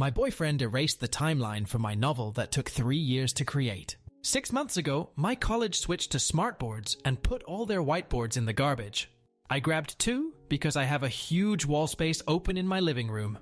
My boyfriend erased the timeline for my novel that took 3 years to create. 6 months ago, my college switched to smartboards and put all their whiteboards in the garbage. I grabbed 2 because I have a huge wall space open in my living room.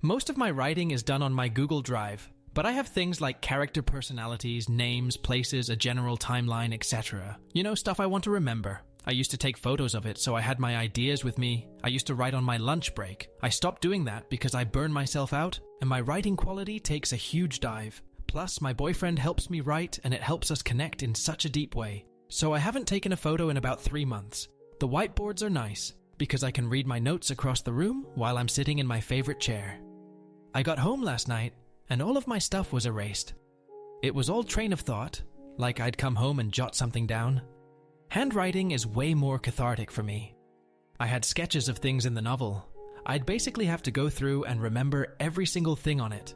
Most of my writing is done on my Google Drive, but I have things like character personalities, names, places, a general timeline, etc. You know, stuff I want to remember. I used to take photos of it so I had my ideas with me. I used to write on my lunch break. I stopped doing that because I burn myself out and my writing quality takes a huge dive. Plus, my boyfriend helps me write and it helps us connect in such a deep way. So I haven't taken a photo in about 3 months. The whiteboards are nice because I can read my notes across the room while I'm sitting in my favorite chair. I got home last night and all of my stuff was erased. It was all train of thought, like I'd come home and jot something down. Handwriting is way more cathartic for me. I had sketches of things in the novel. I'd basically have to go through and remember every single thing on it.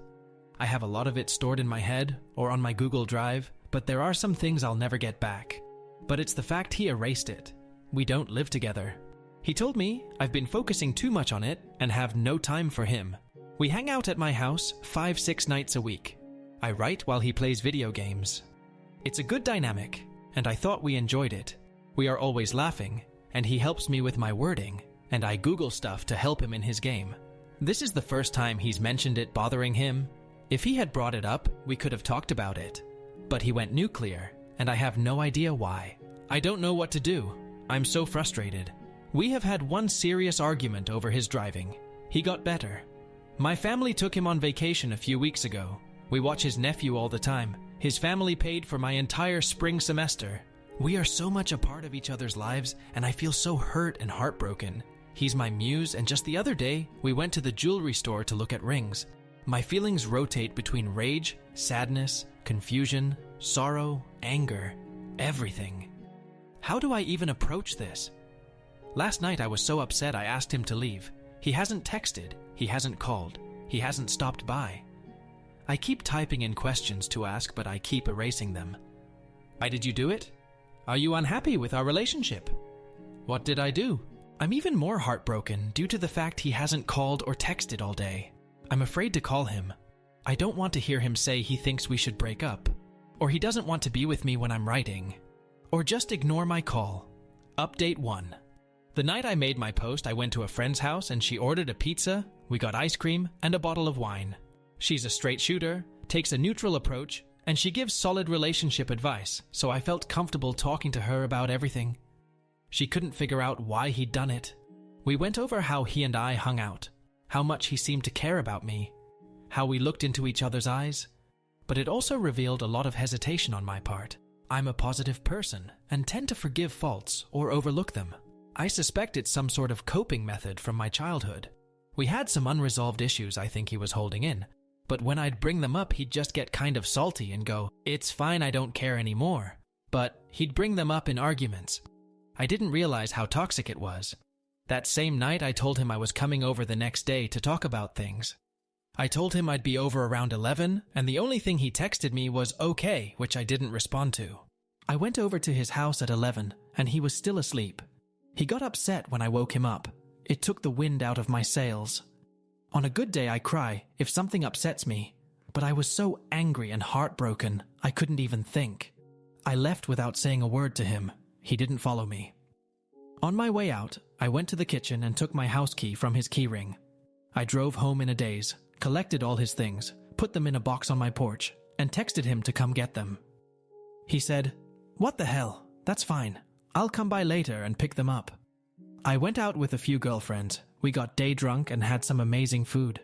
I have a lot of it stored in my head or on my Google Drive, but there are some things I'll never get back. But it's the fact he erased it. We don't live together. He told me I've been focusing too much on it and have no time for him. We hang out at my house 5-6 nights a week. I write while he plays video games. It's a good dynamic, and I thought we enjoyed it. We are always laughing, and he helps me with my wording, and I Google stuff to help him in his game. This is the first time he's mentioned it bothering him. If he had brought it up, we could have talked about it. But he went nuclear, and I have no idea why. I don't know what to do. I'm so frustrated. We have had one serious argument over his driving. He got better. My family took him on vacation a few weeks ago. We watch his nephew all the time. His family paid for my entire spring semester. We are so much a part of each other's lives, and I feel so hurt and heartbroken. He's my muse, and just the other day, we went to the jewelry store to look at rings. My feelings rotate between rage, sadness, confusion, sorrow, anger, everything. How do I even approach this? Last night I was so upset I asked him to leave. He hasn't texted, he hasn't called, he hasn't stopped by. I keep typing in questions to ask, but I keep erasing them. Why did you do it? Are you unhappy with our relationship? What did I do? I'm even more heartbroken due to the fact he hasn't called or texted all day. I'm afraid to call him. I don't want to hear him say he thinks we should break up, or he doesn't want to be with me when I'm writing, or just ignore my call. Update 1. The night I made my post, I went to a friend's house and she ordered a pizza, we got ice cream, and a bottle of wine. She's a straight shooter, takes a neutral approach, and she gives solid relationship advice, so I felt comfortable talking to her about everything. She couldn't figure out why he'd done it. We went over how he and I hung out, how much he seemed to care about me, how we looked into each other's eyes, but it also revealed a lot of hesitation on my part. I'm a positive person and tend to forgive faults or overlook them. I suspect it's some sort of coping method from my childhood. We had some unresolved issues I think he was holding in, but when I'd bring them up, he'd just get kind of salty and go, "It's fine, I don't care anymore." But he'd bring them up in arguments. I didn't realize how toxic it was. That same night, I told him I was coming over the next day to talk about things. I told him I'd be over around 11, and the only thing he texted me was okay, which I didn't respond to. I went over to his house at 11, and he was still asleep. He got upset when I woke him up. It took the wind out of my sails. On a good day, I cry if something upsets me, but I was so angry and heartbroken, I couldn't even think. I left without saying a word to him. He didn't follow me. On my way out, I went to the kitchen and took my house key from his keyring. I drove home in a daze, collected all his things, put them in a box on my porch, and texted him to come get them. He said, "What the hell? That's fine. I'll come by later and pick them up." I went out with a few girlfriends. We got day drunk and had some amazing food.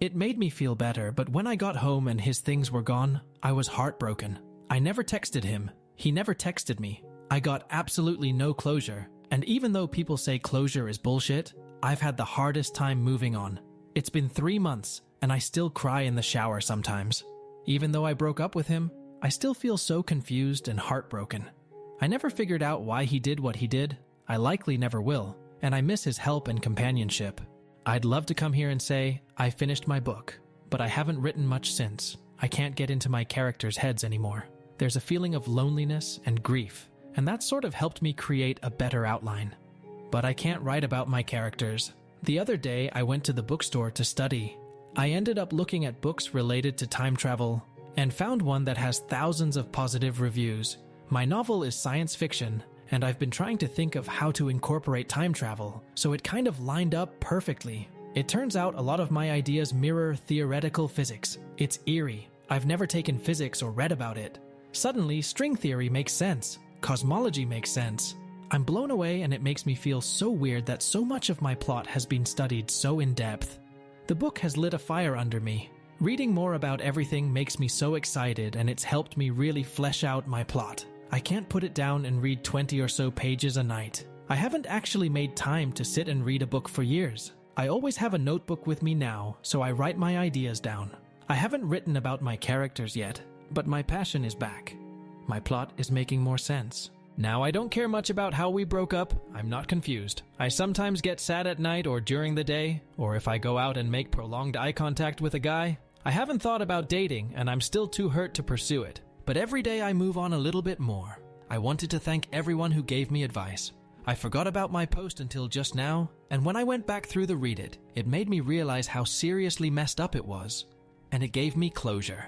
It made me feel better, but when I got home and his things were gone, I was heartbroken. I never texted him. He never texted me. I got absolutely no closure, and even though people say closure is bullshit, I've had the hardest time moving on. It's been 3 months, and I still cry in the shower sometimes. Even though I broke up with him, I still feel so confused and heartbroken. I never figured out why he did what he did. I likely never will, and I miss his help and companionship. I'd love to come here and say, I finished my book, but I haven't written much since. I can't get into my characters' heads anymore. There's a feeling of loneliness and grief, and that sort of helped me create a better outline. But I can't write about my characters. The other day, I went to the bookstore to study. I ended up looking at books related to time travel and found one that has thousands of positive reviews. My novel is science fiction, and I've been trying to think of how to incorporate time travel, so it kind of lined up perfectly. It turns out a lot of my ideas mirror theoretical physics. It's eerie. I've never taken physics or read about it. Suddenly, string theory makes sense. Cosmology makes sense. I'm blown away, and it makes me feel so weird that so much of my plot has been studied so in depth. The book has lit a fire under me. Reading more about everything makes me so excited, and it's helped me really flesh out my plot. I can't put it down and read 20 or so pages a night. I haven't actually made time to sit and read a book for years. I always have a notebook with me now, so I write my ideas down. I haven't written about my characters yet, but my passion is back. My plot is making more sense. Now, I don't care much about how we broke up. I'm not confused. I sometimes get sad at night or during the day, or if I go out and make prolonged eye contact with a guy. I haven't thought about dating, and I'm still too hurt to pursue it. But every day I move on a little bit more. I wanted to thank everyone who gave me advice. I forgot about my post until just now, and when I went back through the read it made me realize how seriously messed up it was. And it gave me closure.